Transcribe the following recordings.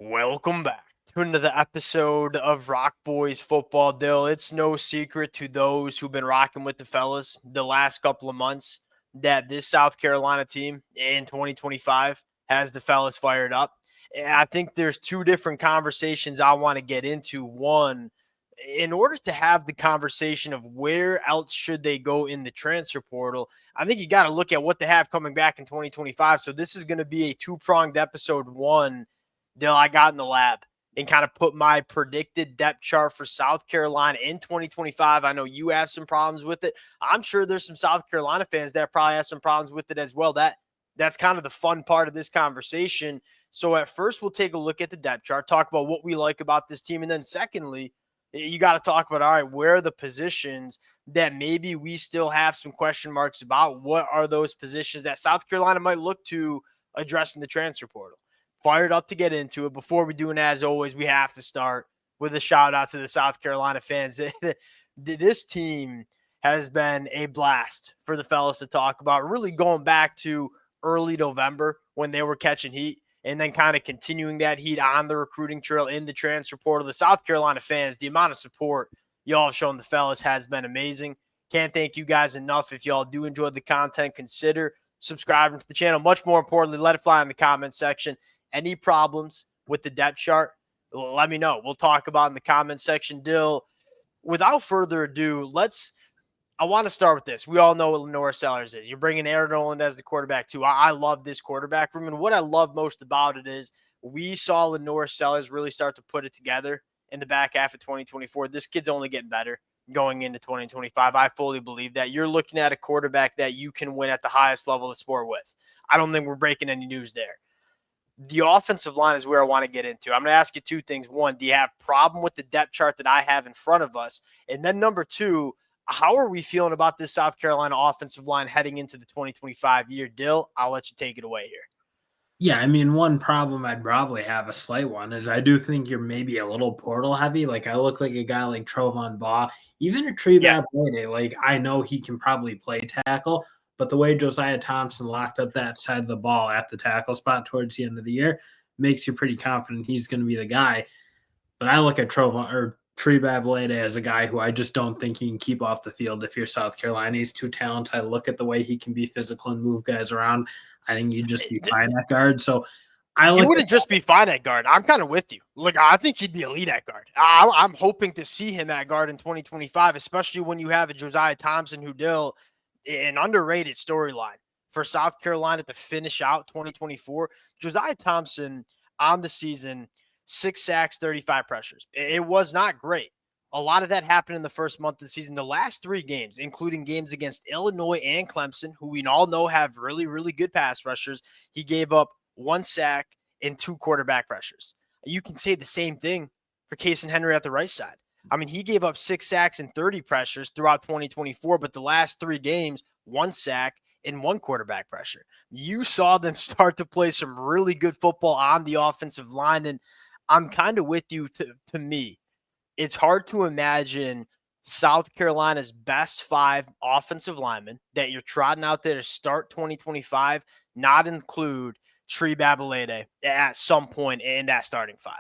Welcome back to another episode of Rock Boys Football. Dill, it's no secret to those who've been rocking with the fellas the last couple of months that this South Carolina team in 2025 has the fellas fired up. And I think there's two different conversations I want to get into. One, in order to have the conversation of where else should they go in the transfer portal, I think you got to look at what they have coming back in 2025. So this is going to be a two-pronged episode. One, Dill, I got in the lab and kind of put my predicted depth chart for South Carolina in 2025. I know you have some problems with it. I'm sure there's some South Carolina fans that probably have some problems with it as well. That's kind of the fun part of this conversation. So at first, we'll take a look at the depth chart, talk about what we like about this team. And then secondly, you got to talk about, all right, where are the positions that maybe we still have some question marks about? What are those positions that South Carolina might look to address in the transfer portal? Fired up to get into it. Before we do, and as always, we have to start with a shout out to the South Carolina fans. This team has been a blast for the fellas to talk about, really going back to early November when they were catching heat and then kind of continuing that heat on the recruiting trail in the transfer portal. The South Carolina fans, the amount of support y'all have shown the fellas has been amazing. Can't thank you guys enough. If y'all do enjoy the content, consider subscribing to the channel. Much more importantly, let it fly in the comment section. Any problems with the depth chart, let me know. We'll talk about in the comment section. Dill, without further ado, I want to start with this. We all know what Lenore Sellers is. You're bringing Aaron Noland as the quarterback, too. I love this quarterback room, and what I love most about it is we saw Lenore Sellers really start to put it together in the back half of 2024. This kid's only getting better going into 2025. I fully believe that. You're looking at a quarterback that you can win at the highest level of the sport with. I don't think we're breaking any news there. The offensive line is where I want to get into. I'm going to ask you two things. One, do you have a problem with the depth chart that I have in front of us? And then number two, how are we feeling about this South Carolina offensive line heading into the 2025 year? Dill, I'll let you take it away here. Yeah, I mean, one problem I'd probably have, a slight one, is I do think you're maybe a little portal heavy. Like, I look like a guy like Trovon Baugh, even a tree Yeah. bad play. Like, I know he can probably play tackle, but the way Josiah Thompson locked up that side of the ball at the tackle spot towards the end of the year makes you pretty confident he's going to be the guy. But I look at Trovon or Tree Babalade as a guy who I just don't think he can keep off the field if you're South Carolina. He's too talented. I look at the way he can be physical and move guys around. I think you'd just be fine at guard. So I He look at wouldn't just be fine at guard. I'm kind of with you. Look, I think he'd be elite at guard. I'm hoping to see him at guard in 2025, especially when you have a Josiah Thompson who Dill, an underrated storyline for South Carolina to finish out 2024. Josiah Thompson on the season, 6 sacks, 35 pressures. It was not great. A lot of that happened in the first month of the season. The last 3 games, including games against Illinois and Clemson, who we all know have really, really good pass rushers, he gave up 1 sack and 2 quarterback pressures. You can say the same thing for Casey Henry at the right side. I mean, he gave up 6 sacks and 30 pressures throughout 2024, but the last 3 games, 1 sack and 1 quarterback pressure. You saw them start to play some really good football on the offensive line, and I'm kind of with you. To me, it's hard to imagine South Carolina's best 5 offensive linemen that you're trotting out there to start 2025 not include Tree Babalade at some point in that starting 5.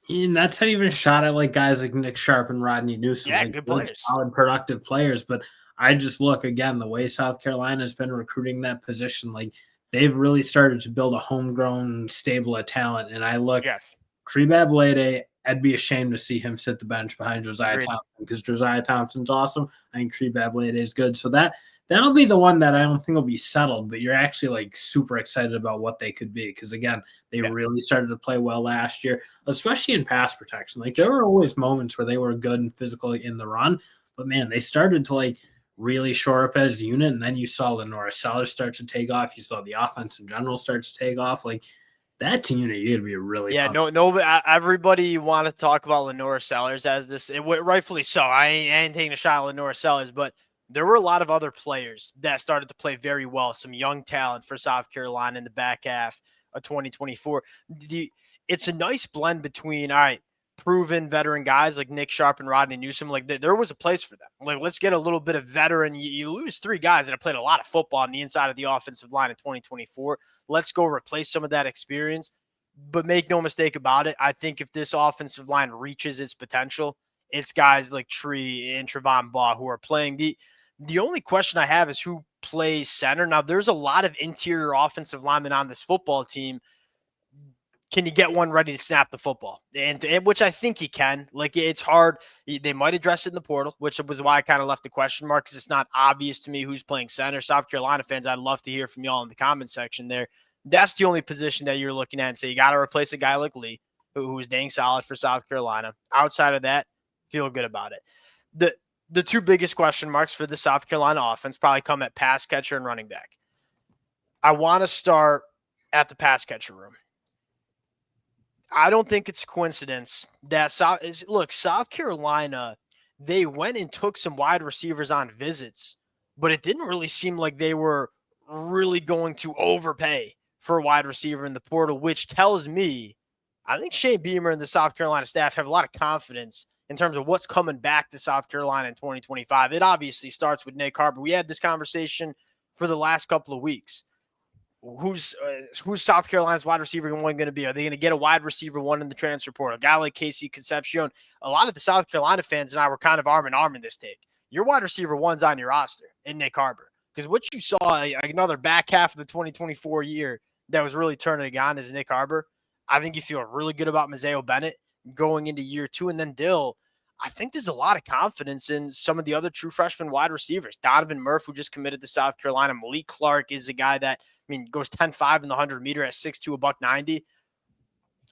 and that's not even a shot at like guys like Nick Sharp and Rodney Newsom, Yeah, like good good, players. solid, productive players. But I just look again the way South Carolina has been recruiting that position, like they've really started to build a homegrown stable of talent. And I look Yes. Tree Babalade, I'd be ashamed to see him sit the bench behind Josiah Agreed. Thompson because Josiah Thompson's awesome. I think Tree Babalade is good. So that'll be the one that I don't think will be settled, but you're actually like super excited about what they could be because again, they Yeah. really started to play well last year, especially in pass protection. Like there were always moments where they were good and physical in the run, but man, they started to like really shore up as a unit, and then you saw Lenora Sellers start to take off. You saw the offense in general start to take off. Like that unit, you're gonna be really Yeah, pumped. no. Everybody want to talk about Lenora Sellers as this, rightfully so. I ain't taking a shot at Lenora Sellers, but there were a lot of other players that started to play very well. Some young talent for South Carolina in the back half of 2024. It's a nice blend between all right, proven veteran guys like Nick Sharp and Rodney Newsom. Like there was a place for them. Like let's get a little bit of veteran. You lose 3 guys that have played a lot of football on the inside of the offensive line in 2024. Let's go replace some of that experience. But make no mistake about it, I think if this offensive line reaches its potential, it's guys like Tree and Trevon Baugh who are playing. The only question I have is who plays center. Now, there's a lot of interior offensive linemen on this football team. Can you get one ready to snap the football? And which I think he can. Like, it's hard. They might address it in the portal, which was why I kind of left the question mark, because it's not obvious to me who's playing center. South Carolina fans, I'd love to hear from y'all in the comment section there. That's the only position that you're looking at and say you got to replace a guy like Lee, who's dang solid for South Carolina. Outside of that, feel good about it. The two biggest question marks for the South Carolina offense probably come at pass catcher and running back. I want to start at the pass catcher room. I don't think it's a coincidence that South Carolina, they went and took some wide receivers on visits, but it didn't really seem like they were really going to overpay for a wide receiver in the portal, which tells me I think Shane Beamer and the South Carolina staff have a lot of confidence in terms of what's coming back to South Carolina in 2025. It obviously starts with Nick Harper. We had this conversation for the last couple of weeks. Who's South Carolina's wide receiver one going to be? Are they going to get a wide receiver one in the transfer portal? A guy like Casey Concepcion. A lot of the South Carolina fans and I were kind of arm in arm in this take. Your wide receiver one's on your roster in Nick Harper. Because what you saw, another back half of the 2024 year that was really turning it on is Nick Harper. I think you feel really good about Mazeo Bennett going into year two. And then Dill, I think there's a lot of confidence in some of the other true freshman wide receivers. Donovan Murph, who just committed to South Carolina. Malik Clark is a guy that, goes 10-5 in the 100-meter at 6'2", $190.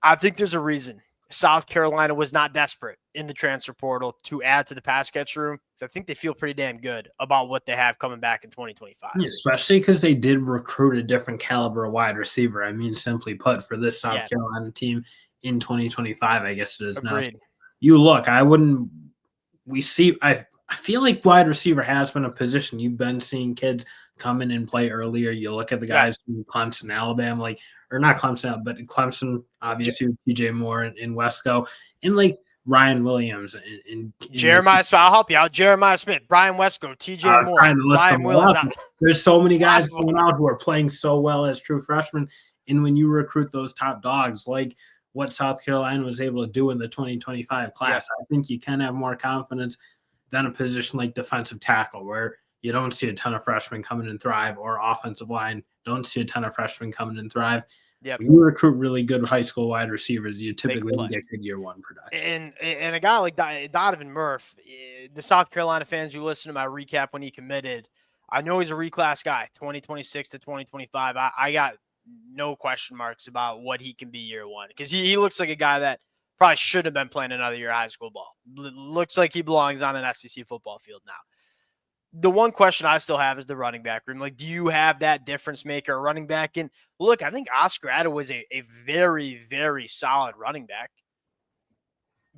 I think there's a reason South Carolina was not desperate in the transfer portal to add to the pass catcher room. So I think they feel pretty damn good about what they have coming back in 2025. Yeah, especially because they did recruit a different caliber of wide receiver. Simply put, for this South Carolina team in 2025, I guess it is now. So you look, I feel like wide receiver has been a position. You've been seeing kids come in and play earlier. You look at the guys from Clemson, Alabama, or not Clemson, but Clemson, obviously, with TJ Moore and Wesco, and Ryan Williams and Jeremiah Smith. I'll help you out. Jeremiah Smith, Brian Wesco, TJ Moore, Ryan Williams. There's so many guys coming out who are playing so well as true freshmen. And when you recruit those top dogs, like what South Carolina was able to do in the 2025 class, I think you can have more confidence than a position like defensive tackle, where you don't see a ton of freshmen coming and thrive, or offensive line, don't see a ton of freshmen coming and thrive. When you recruit really good high school wide receivers, you typically get good year one production. And a guy like Donovan Murph, the South Carolina fans who listen to my recap when he committed, I know he's a reclass guy, 2026 to 2025. I got no question marks about what he can be year one, because he looks like a guy that probably should have been playing another year of high school ball. Looks like he belongs on an SEC football field now. The one question I still have is the running back room. Do you have that difference maker running back? And look, I think Oscar Addo was a very, very solid running back,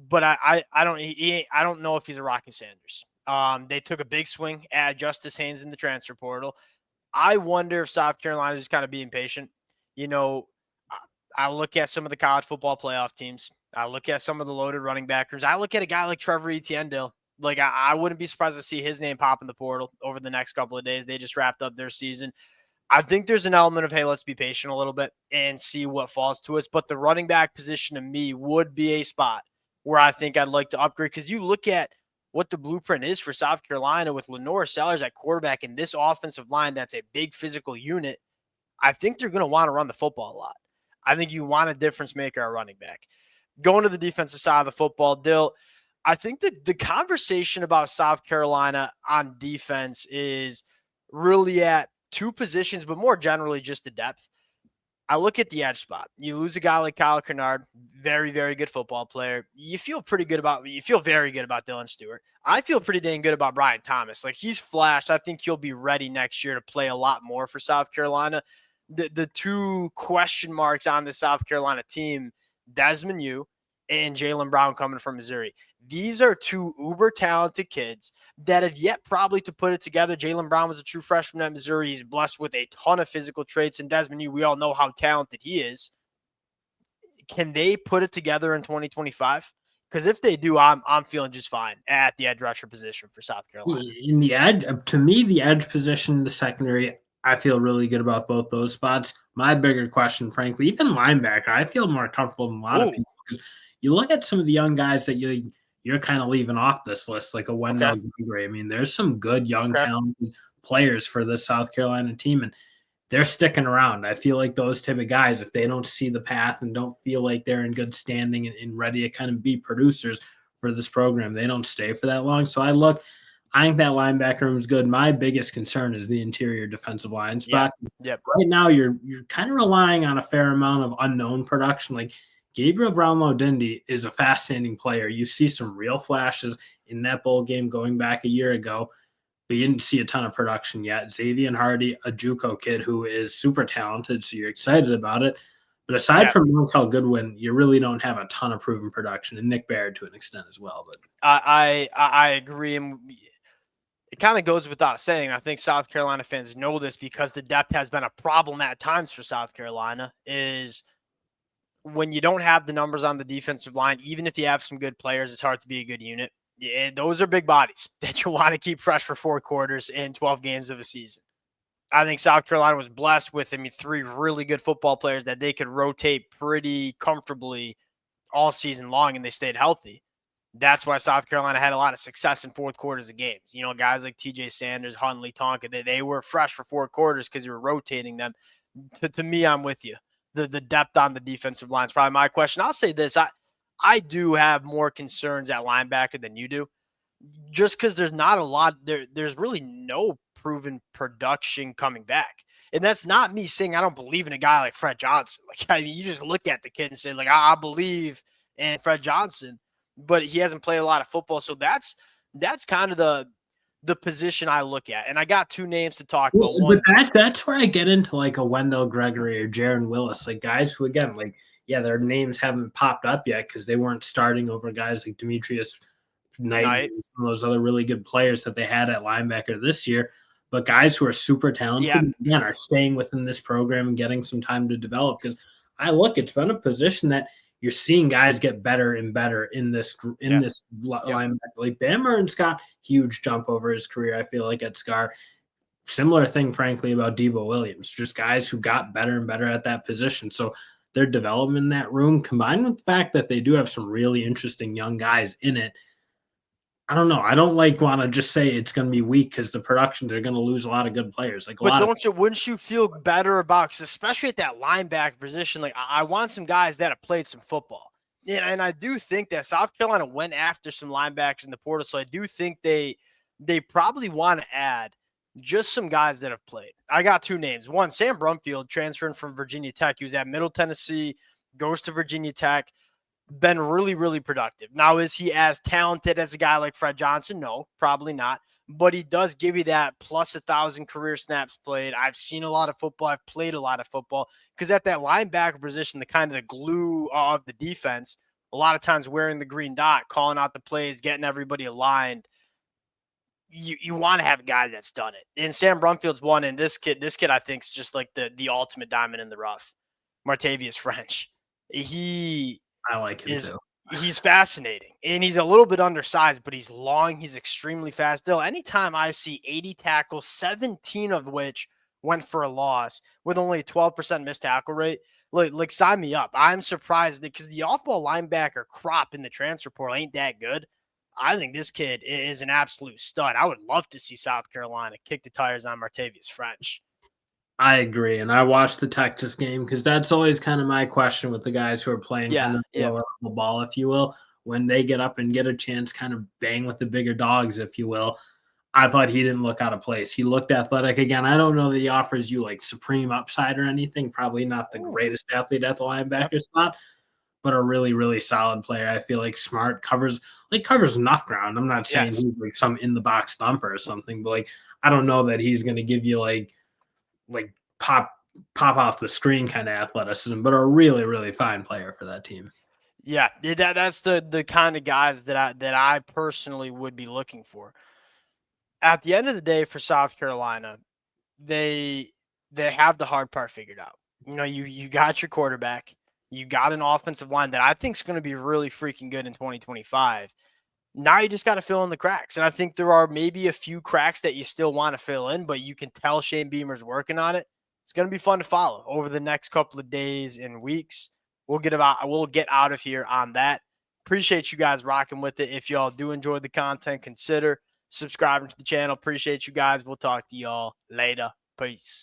but I don't know if he's a Rocky Sanders. They took a big swing at Justice Haynes in the transfer portal. I wonder if South Carolina is kind of being patient. I look at some of the college football playoff teams. I look at some of the loaded running back rooms. I look at a guy like Trevor Etienne Dill. I wouldn't be surprised to see his name pop in the portal over the next couple of days. They just wrapped up their season. I think there's an element of, hey, let's be patient a little bit and see what falls to us. But the running back position to me would be a spot where I think I'd like to upgrade, because you look at what the blueprint is for South Carolina with Lenore Sellers at quarterback and this offensive line that's a big physical unit. I think they're going to want to run the football a lot. I think you want a difference maker at running back. Going to the defensive side of the football, Dill, I think that the conversation about South Carolina on defense is really at two positions, but more generally just the depth. I look at the edge spot. You lose a guy like Kyle Kennard, very, very good football player. You feel very good about Dylan Stewart. I feel pretty dang good about Brian Thomas. He's flashed. I think he'll be ready next year to play a lot more for South Carolina. The two question marks on the South Carolina team, Desmond Yu and Jaylen Brown coming from Missouri. These are two uber talented kids that have yet probably to put it together. Jaylen Brown was a true freshman at Missouri. He's blessed with a ton of physical traits. And Desmond Yu, we all know how talented he is. Can they put it together in 2025? Because if they do, I'm feeling just fine at the edge rusher position for South Carolina. In the edge, to me, the edge position in the secondary, I feel really good about both those spots. My bigger question, frankly, even linebacker, I feel more comfortable than a lot of Ooh, people because you look at some of the young guys that you're kind of leaving off this list, like a okay, Wendell Gregory. I mean, there's some good young okay. talented players for this South Carolina team, and they're sticking around. I feel like those type of guys, if they don't see the path and don't feel like they're in good standing and ready to kind of be producers for this program, they don't stay for that long. So I think that linebacker room is good. My biggest concern is the interior defensive line Yeah, spot. yep, Right now, you're kind of relying on a fair amount of unknown production. Like Gabriel Brownlow-Dindy is a fascinating player. You see some real flashes in that bowl game going back a year ago, but you didn't see a ton of production yet. Xavier Hardy, a JUCO kid who is super talented, so you're excited about it. But aside yeah. from Montel Goodwin, you really don't have a ton of proven production, and Nick Baird to an extent as well. But I agree. And it kind of goes without saying. I think South Carolina fans know this because the depth has been a problem at times for South Carolina. Is when you don't have the numbers on the defensive line, even if you have some good players, it's hard to be a good unit. Yeah, those are big bodies that you want to keep fresh for 4 quarters in 12 games of a season. I think South Carolina was blessed with, 3 really good football players that they could rotate pretty comfortably all season long, and they stayed healthy. That's why South Carolina had a lot of success in 4 quarters of games. You know, guys like TJ Sanders, Huntley, Tonka, they were fresh for 4 quarters because you were rotating them. To me, I'm with you. The depth on the defensive line is probably my question. I'll say this. I do have more concerns at linebacker than you do. Just because there's not a lot there's really no proven production coming back. And that's not me saying I don't believe in a guy like Fred Johnson. Like, I mean, you just look at the kid and say, like, I believe in Fred Johnson, but he hasn't played a lot of football. So that's kind of the position I look at. And I got 2 names to talk well, about. but One, that's where I get into like a Wendell Gregory or Jaron Willis, like guys who again, like yeah, their names haven't popped up yet because they weren't starting over guys like Demetrius Knight Knight. and some of those other really good players that they had at linebacker this year. But guys who are super Yeah, talented again are staying within this program and getting some time to develop. Because it's been a position that you're seeing guys get better and better in this yeah, yep. linebacker. Like Bam Martin's got huge jump over his career. I feel like at Scar. Similar thing, frankly, about Debo Williams. Just guys who got better and better at that position. So their development in that room, combined with the fact that they do have some really interesting young guys in it, I don't know. I don't like want to just say it's going to be weak because the productions are going to lose a lot of good players. Like a But lot of wouldn't you feel better about, cause especially at that linebacker position, like I want some guys that have played some football. And I do think that South Carolina went after some linebackers in the portal. So I do think they probably want to add just some guys that have played. I got 2 names. One, Sam Brumfield, transferring from Virginia Tech. He was at Middle Tennessee, goes to Virginia Tech, been really, really productive. Now, is he as talented as a guy like Fred Johnson? No, probably not. But he does give you that plus 1,000 career snaps played. I've seen a lot of football. I've played a lot of football because at that linebacker position, the kind of the glue of the defense, a lot of times wearing the green dot, calling out the plays, getting everybody aligned. You want to have a guy that's done it. And Sam Brumfield's one. And this kid I think is just like the ultimate diamond in the rough. Martavius French. He I like him is too. he's fascinating, and he's a little bit undersized, but he's long. He's extremely fast. Still, anytime I see 80 tackles, 17 of which went for a loss with only a 12% missed tackle rate, like sign me up. I'm surprised because the off-ball linebacker crop in the transfer portal ain't that good. I think this kid is an absolute stud. I would love to see South Carolina kick the tires on Martavius French. I agree. And I watched the Texas game because that's always kind of my question with the guys who are playing Yeah, kind of yeah. lower level ball, if you will. When they get up and get a chance, kind of bang with the bigger dogs, if you will. I thought he didn't look out of place. He looked athletic. Again, I don't know that he offers you like supreme upside or anything. Probably not the Ooh, greatest athlete at the yep. linebacker spot, but a really, really solid player. I feel like smart, covers enough ground. I'm not saying Yes. he's like some in the box thumper or something, but like I don't know that he's gonna give you like pop off the screen kind of athleticism, but a really, really fine player for that team. Yeah, that's the kind of guys that I personally would be looking for. At the end of the day for South Carolina, they they have the hard part figured out. You know, you got your quarterback, you got an offensive line that I think is going to be really freaking good in 2025. Now you just got to fill in the cracks. And I think there are maybe a few cracks that you still want to fill in, but you can tell Shane Beamer's working on it. It's going to be fun to follow over the next couple of days and weeks. We'll get out of here on that. Appreciate you guys rocking with it. If y'all do enjoy the content, consider subscribing to the channel. Appreciate you guys. We'll talk to y'all later. Peace.